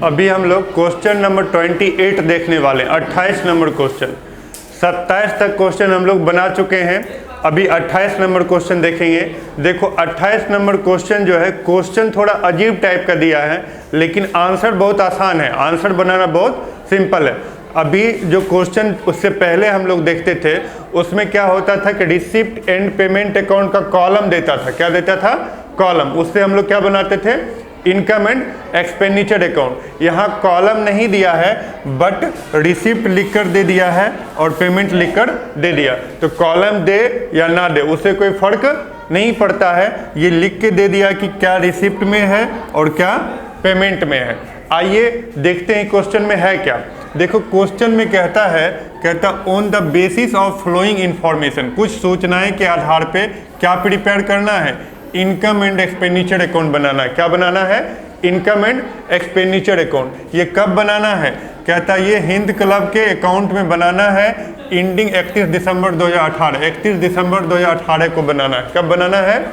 अभी हम लोग क्वेश्चन नंबर 28 देखने वाले, 28 नंबर क्वेश्चन। 27 तक क्वेश्चन हम लोग बना चुके हैं, अभी 28 नंबर क्वेश्चन देखेंगे। देखो 28 नंबर क्वेश्चन जो है, क्वेश्चन थोड़ा अजीब टाइप का दिया है, लेकिन आंसर बहुत आसान है, आंसर बनाना बहुत सिंपल है। अभी जो क्वेश्चन उससे पहले हम लोग देखते थे, उसमें क्या होता था कि रिसिप्ट एंड पेमेंट अकाउंट का कॉलम देता था। क्या देता था? कॉलम। उससे हम लोग क्या बनाते थे? Income and expenditure account. यहाँ कॉलम नहीं दिया है, बट रिसिप्ट लिखकर दे दिया है और पेमेंट लिखकर दे दिया। तो कॉलम दे या ना दे उससे कोई फर्क नहीं पड़ता है, ये लिख के दे दिया कि क्या रिसिप्ट में है और क्या पेमेंट में है। आइए देखते हैं क्वेश्चन में है क्या। देखो क्वेश्चन में कहता on the basis of flowing information, कुछ सूचनाएं के आधार पे क्या प्रिपेयर करना है? इनकम एंड एक्सपेंडिचर अकाउंट बनाना है। क्या बनाना है? Income and expenditure account. ये कब बनाना है? कहता ये हिंद क्लब के अकाउंट में बनाना है, एंडिंग 31 दिसंबर 2018। 31 दिसंबर 2018 को बनाना है। कब बनाना है?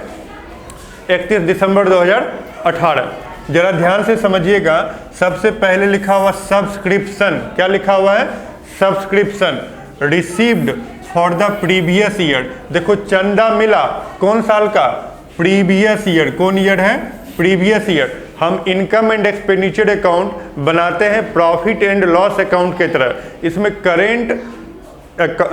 31 दिसंबर 2018। जरा ध्यान से समझिएगा। सबसे पहले लिखा हुआ सब्सक्रिप्शन। क्या लिखा हुआ है? Subscription received for the previous year. देखो चंदा मिला कौन साल का? Previous year. कौन ईयर है? Previous year. हम इनकम एंड एक्सपेंडिचर अकाउंट बनाते हैं प्रॉफिट एंड लॉस अकाउंट के तरह। इसमें करेंट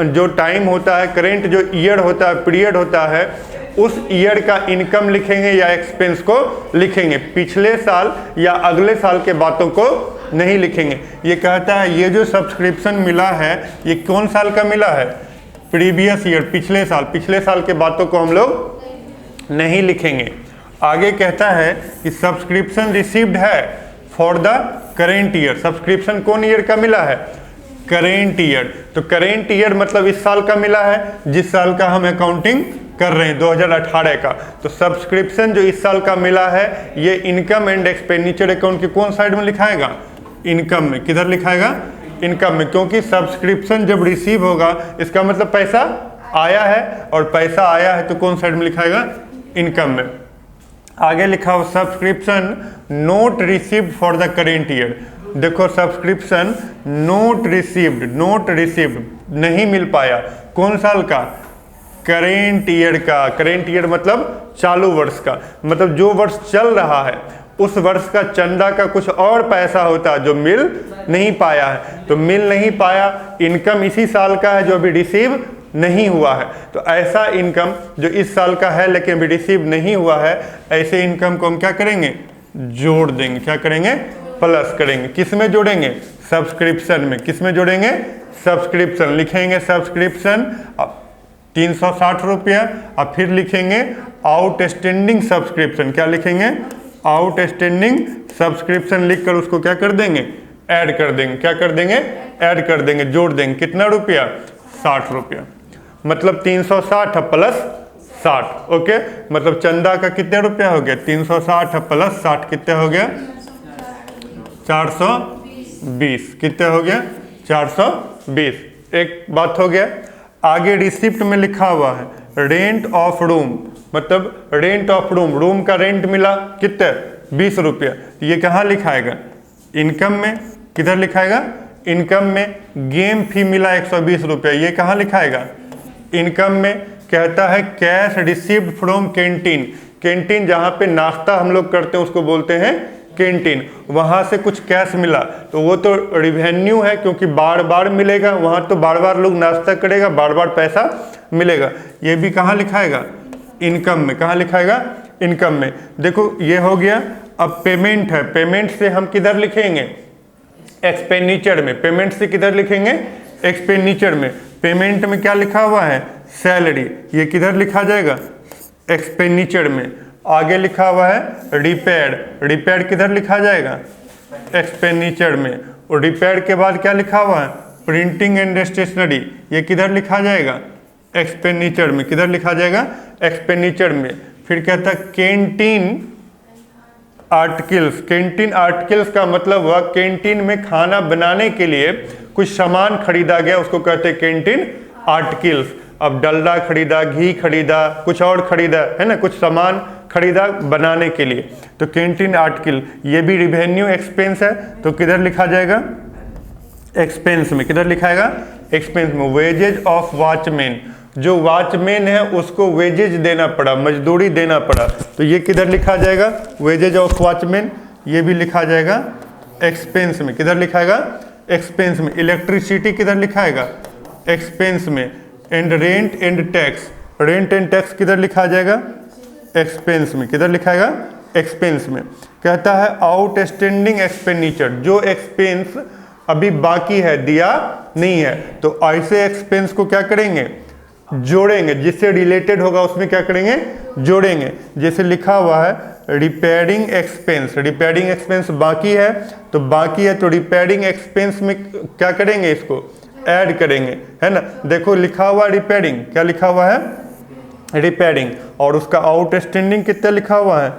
जो टाइम होता है, करेंट जो ईयर होता है, पीरियड होता है, उस ईयर का इनकम लिखेंगे या एक्सपेंस को लिखेंगे। पिछले साल या अगले साल के बातों को नहीं लिखेंगे। ये कहता है ये जो सब्सक्रिप्शन मिला है ये कौन साल का मिला है? प्रीवियस ईयर, पिछले साल। पिछले साल के बातों को हम लोग नहीं लिखेंगे। आगे कहता है कि सब्सक्रिप्शन रिसीव्ड है for the current year. Subscription कौन ईयर का मिला है? Current year. तो करेंट ईयर मतलब इस साल का मिला है, जिस साल का हम अकाउंटिंग कर रहे हैं, 2018 का। तो सब्सक्रिप्शन जो इस साल का मिला है ये इनकम एंड एक्सपेंडिचर अकाउंट के कौन साइड में लिखाएगा? इनकम में। किधर लिखाएगा? इनकम में, क्योंकि सब्सक्रिप्शन जब रिसीव होगा इसका मतलब पैसा आया है, और पैसा आया है तो कौन साइड में लिखाएगा? इनकम में। आगे लिखा हो subscription note received for the current year. देखो सब्सक्रिप्शन नोट रिसीव्ड नहीं मिल पाया, कौन साल का? करेंट ईयर का। करेंट ईयर मतलब चालू वर्ष का, मतलब जो वर्ष चल रहा है उस वर्ष का चंदा का कुछ और पैसा होता है जो मिल नहीं पाया है। तो मिल नहीं पाया, इनकम इसी साल का है जो अभी रिसीव नहीं हुआ है। तो ऐसा इनकम जो इस साल का है लेकिन अभी रिसीव नहीं हुआ है, ऐसे इनकम को हम क्या करेंगे? जोड़ देंगे। क्या करेंगे? प्लस करेंगे। किस में जोड़ेंगे? सब्सक्रिप्शन में। किस में जोड़ेंगे? सब्सक्रिप्शन। लिखेंगे सब्सक्रिप्शन 360 रुपया, और फिर लिखेंगे आउटस्टैंडिंग सब्सक्रिप्शन। क्या लिखेंगे? आउटस्टैंडिंग सब्सक्रिप्शन लिखकर उसको क्या कर देंगे? ऐड कर देंगे। क्या कर देंगे? ऐड कर देंगे, जोड़ देंगे। कितना रुपया? 60 रुपया। मतलब 360 प्लस 60। ओके, मतलब चंदा का कितने रुपया हो गया? 360 प्लस 60 कितने हो गया? 420। कितने हो गया? 420। एक बात हो गया। आगे रिसिप्ट में लिखा हुआ है रेंट ऑफ रूम, मतलब रेंट ऑफ रूम, रूम का रेंट मिला कितने? 20 रुपया। ये कहाँ लिखाएगा? इनकम में। किधर लिखाएगा? इनकम में। गेम फी मिला 120 रुपया, ये कहाँ लिखाएगा? इनकम में। कहता है cash received from canteen. Canteen जहाँ पे नाश्ता हम लोग करते हैं उसको बोलते हैं कैंटीन। वहाँ से कुछ कैश मिला तो वो तो रिवेन्यू है, क्योंकि बार बार मिलेगा, वहाँ तो बार बार लोग नाश्ता करेगा, बार बार पैसा मिलेगा। ये भी कहाँ लिखाएगा? इनकम में। कहाँ लिखाएगा? इनकम में। देखो ये हो गया। अब पेमेंट है, पेमेंट से हम किधर लिखेंगे? एक्सपेंडिचर में। पेमेंट से किधर लिखेंगे? एक्सपेंडिचर में। पेमेंट में क्या लिखा हुआ है? सैलरी। ये किधर लिखा जाएगा? एक्सपेंडिचर में। आगे लिखा हुआ है रिपेयर। रिपेयर किधर लिखा जाएगा? एक्सपेंडिचर में। और रिपेयर के बाद क्या लिखा हुआ है? Printing and stationery. ये किधर लिखा जाएगा? एक्सपेंडिचर में। किधर लिखा जाएगा? एक्सपेंडिचर में। फिर कहता है कैंटीन आर्टिकल्स। कैंटीन आर्टिकल्स का मतलब हुआ कैंटीन में खाना बनाने के लिए कुछ सामान खरीदा गया, उसको कहते हैं कैंटीन आर्टिकल्स। अब डलडा खरीदा, घी खरीदा, कुछ और खरीदा है ना, कुछ सामान खरीदा बनाने के लिए। तो कैंटीन आर्टिकल ये भी रिवेन्यू एक्सपेंस है, तो किधर लिखा जाएगा? एक्सपेंस में। किधर लिखाएगा? एक्सपेंस में। वेजेज ऑफ वॉचमैन, जो वॉचमैन है उसको वेजेज देना पड़ा, मजदूरी देना पड़ा, तो ये किधर लिखा जाएगा? Wages of watchman. ये भी लिखा जाएगा एक्सपेंस में। किधर लिखाएगा? एक्सपेंस में। इलेक्ट्रिसिटी किधर लिखाएगा? एक्सपेंस में। And rent and tax, rent and tax किधर लिखा जाएगा? एक्सपेंस में। किधर लिखाएगा? एक्सपेंस में। कहता है आउटस्टैंडिंग एक्सपेंडिचर, जो एक्सपेंस अभी बाकी है, दिया नहीं है, तो ऐसे एक्सपेंस को क्या करेंगे? जोड़ेंगे। जिससे रिलेटेड होगा उसमें क्या करेंगे? जोड़ेंगे। जैसे लिखा हुआ है रिपेयरिंग एक्सपेंस, रिपेयरिंग एक्सपेंस बाकी है, तो बाकी है तो रिपेयरिंग एक्सपेंस में क्या करेंगे? इसको ऐड करेंगे, है ना। देखो लिखा हुआ रिपेयरिंग, क्या लिखा हुआ है? रिपेयरिंग। और उसका आउटस्टैंडिंग कितना लिखा हुआ है?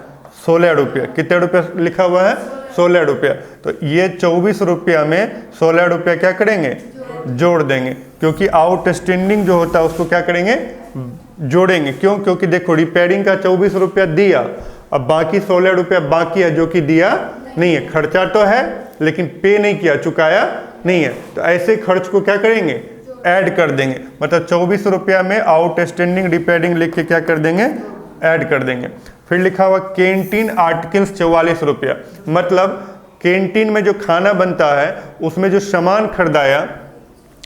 16 रुपया। कितने रुपया लिखा हुआ है? 16 रुपया। तो ये 24 रुपया में 16 रुपया क्या करेंगे? जोड़ देंगे, क्योंकि आउटस्टैंडिंग जो होता है उसको क्या करेंगे? जोड़ेंगे। क्यों? क्योंकि देखो रिपेयरिंग का 24 रुपया दिया, अब बाकी 16 रुपया बाकी है जो कि दिया नहीं है। खर्चा तो है लेकिन पे नहीं किया, चुकाया नहीं है, तो ऐसे खर्च को क्या करेंगे? ऐड कर देंगे। मतलब 24 रुपया में आउटस्टैंडिंग रिपेयरिंग लिख के क्या कर देंगे? ऐड कर देंगे। फिर लिखा हुआ कैंटीन आर्टिकल्स 44 रुपया, मतलब कैंटीन में जो खाना बनता है उसमें जो सामान खरीदाया,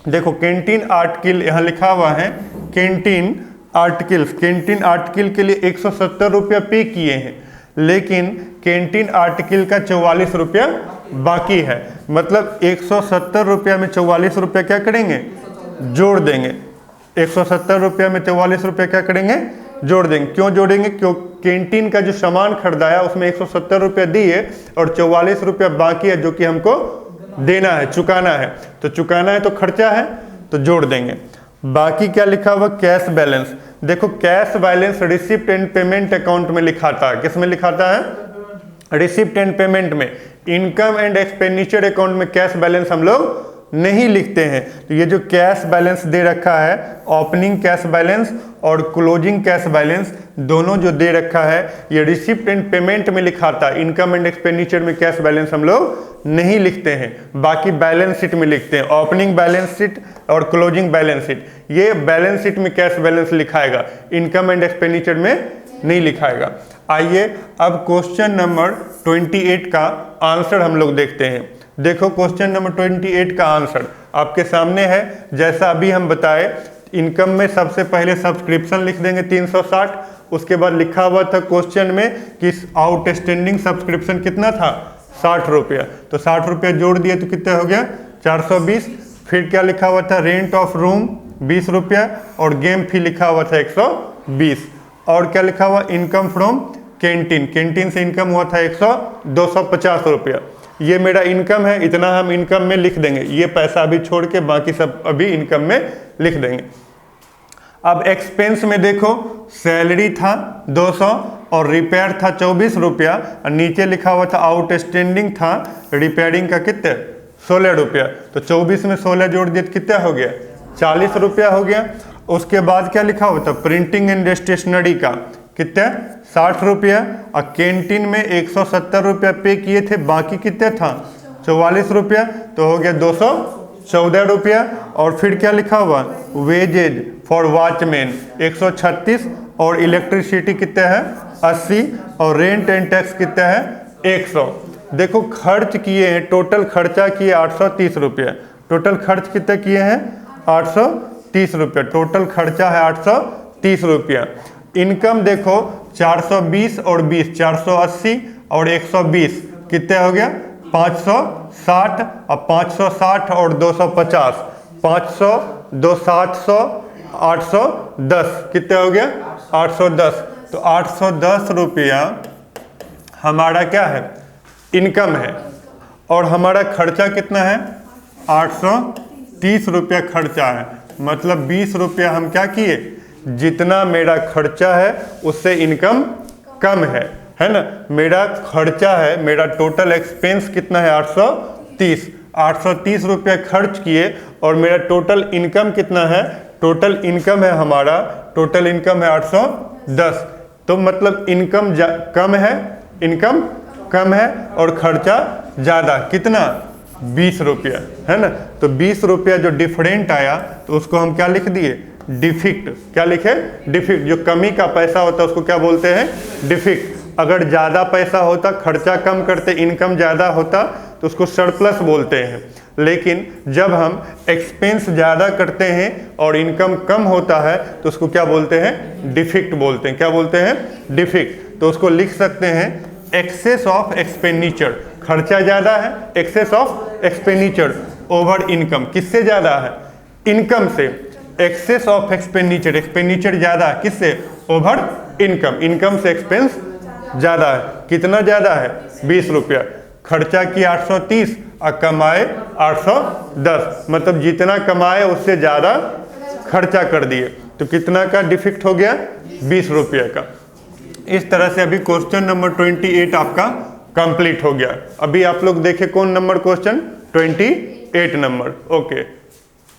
देखो कैंटीन आर्टिकल यहाँ लिखा हुआ है कैंटीन आर्टिकल्स, कैंटीन आर्टिकल के लिए 170 रुपया पे किए हैं, लेकिन कैंटीन आर्टिकल का 44 रुपया बाकी है। मतलब 170 रुपया में 44 रुपया क्या करेंगे? जोड़ देंगे। 170 रुपया में 44 रुपया क्या करेंगे? जोड़ देंगे। क्यों जोड़ेंगे? क्यों? कैंटीन का जो सामान खरीदाया उसमें 170 रुपया दिए और 44 रुपया बाकी है जो कि हमको देना है, चुकाना है। तो चुकाना है तो खर्चा है, तो जोड़ देंगे। बाकी क्या लिखा हुआ? Cash balance. देखो cash balance receipt and payment account में लिखाता है। किस में लिखाता है? रिसिप्ट एंड पेमेंट में। इनकम एंड एक्सपेंडिचर अकाउंट में कैश बैलेंस हम लोग नहीं लिखते हैं। तो ये जो कैश बैलेंस दे रखा है, ओपनिंग कैश बैलेंस और क्लोजिंग कैश बैलेंस दोनों जो दे रखा है, ये रिसिप्ट एंड पेमेंट में लिखाता है। इनकम एंड एक्सपेंडिचर में कैश बैलेंस हम लोग नहीं लिखते हैं, बाकी बैलेंस शीट में लिखते हैं। ओपनिंग बैलेंस शीट और क्लोजिंग बैलेंस शीट, ये बैलेंस शीट में कैश बैलेंस लिखाएगा, इनकम एंड एक्सपेंडिचर में नहीं लिखाएगा। आइए अब क्वेश्चन नंबर 28 का आंसर हम लोग देखते हैं। देखो क्वेश्चन नंबर 28 का आंसर आपके सामने है। जैसा अभी हम बताए, इनकम में सबसे पहले सब्सक्रिप्शन लिख देंगे 360, उसके बाद लिखा हुआ था क्वेश्चन में कि आउटस्टैंडिंग सब्सक्रिप्शन कितना था? 60 रुपया। तो 60 रुपया जोड़ दिए तो कितना हो गया? 420। फिर क्या लिखा हुआ था? रेंट ऑफ रूम 20 रुपया और गेम फी लिखा हुआ था 120। और क्या लिखा हुआ? इनकम फ्रॉम कैंटीन, कैंटीन से इनकम हुआ था 250 रुपया। ये मेरा इनकम है, इतना हम इनकम में लिख देंगे। ये पैसा अभी छोड़ के बाकी सब अभी इनकम में लिख देंगे। अब एक्सपेंस में देखो सैलरी था 200 और रिपेयर था 24 रुपया, और नीचे लिखा हुआ था आउटस्टैंडिंग था रिपेयरिंग का कितने? 16 रुपया। तो 24 में 16 जोड़ दिए तो कितना हो गया? 40 रुपया हो गया। उसके बाद क्या लिखा हुआ था? प्रिंटिंग एंड स्टेशनरी का कितने? 60 रुपया। और कैंटीन में 170 रुपया पे किए थे, बाकी कितने था? 44 रुपया। तो हो गया 214 रुपया। और फिर क्या लिखा हुआ? वेजेज फॉर वॉचमैन 136 और इलेक्ट्रिसिटी कितना है? 80 और रेंट एंड टैक्स कितना है? 100। देखो खर्च किए हैं, टोटल खर्चा किए 830 रुपया। टोटल खर्च कितने किए हैं? 830 रुपया। टोटल खर्चा है 830 रुपया। इनकम देखो 420 और 20, 480 और 120 कितने हो गया? 560। और 560 और 250, 500 2 700 810 कितने हो गया? 810। तो 810 रुपया हमारा क्या है? इनकम है। और हमारा खर्चा कितना है? 830 रुपया खर्चा है। मतलब 20 रुपया हम क्या किए? जितना मेरा खर्चा है उससे इनकम कम है ना। मेरा खर्चा है, मेरा टोटल एक्सपेंस कितना है? 830। 830 रुपया खर्च किए और मेरा टोटल इनकम कितना है? टोटल इनकम है हमारा, टोटल इनकम है 810। तो मतलब इनकम कम है, इनकम कम है और खर्चा ज़्यादा, कितना 20 रुपया, है ना। तो 20 रुपया जो डिफरेंट आया तो उसको हम क्या लिख दिए, डिफिक्ट। क्या लिखे, डिफिक्ट। जो कमी का पैसा होता है उसको क्या बोलते हैं, डिफिक्ट। अगर ज़्यादा पैसा होता, खर्चा कम करते, इनकम ज़्यादा होता तो उसको सरप्लस बोलते हैं। लेकिन जब हम एक्सपेंस ज़्यादा करते हैं और इनकम कम होता है तो उसको क्या बोलते हैं, डिफिक्ट बोलते हैं। क्या बोलते हैं, डिफिक्ट। तो उसको लिख सकते हैं एक्सेस ऑफ एक्सपेंडिचर, खर्चा ज़्यादा है, excess of expenditure over income, किससे ज़्यादा है, इनकम से। एक्सेस ऑफ एक्सपेंडिचर, एक्सपेंडिचर ज़्यादा है किससे, ओवर इनकम, इनकम से एक्सपेंस ज़्यादा है। कितना ज़्यादा है, 20 रुपया। खर्चा की 830 और कमाए 810, मतलब जितना कमाए उससे ज़्यादा खर्चा कर दिए। तो कितना का डिफिक्ट हो गया, 20 रुपये का। इस तरह से अभी क्वेश्चन नंबर 28 आपका कंप्लीट हो गया। अभी आप लोग देखें कौन नंबर क्वेश्चन, 28 नंबर। ओके।